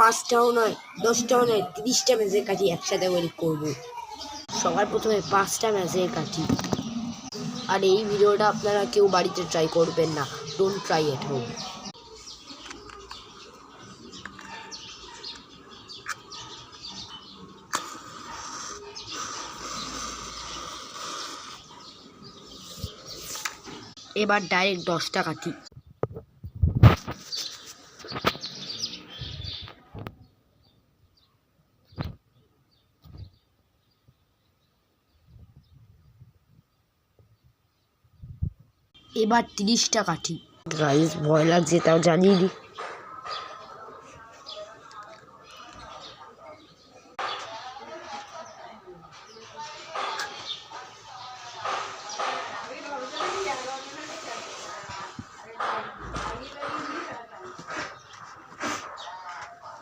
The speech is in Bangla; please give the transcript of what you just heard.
5টাও নয় 10টাও নয় 30টা ম্যাচের কাঠি একসাথে করে করবো। সবার প্রথমে 5টা ম্যাচের কাঠি। আর এই ভিডিওটা আপনারা কেউ বাড়িতে ট্রাই করবেন না, ডোন্ট ট্রাই এট হোম। এবার ডাইরেক্ট 10টা কাঠি। এবার 30টা কাঠি। গাইস ভয় লাগছে, তাও জানিয়ে দিই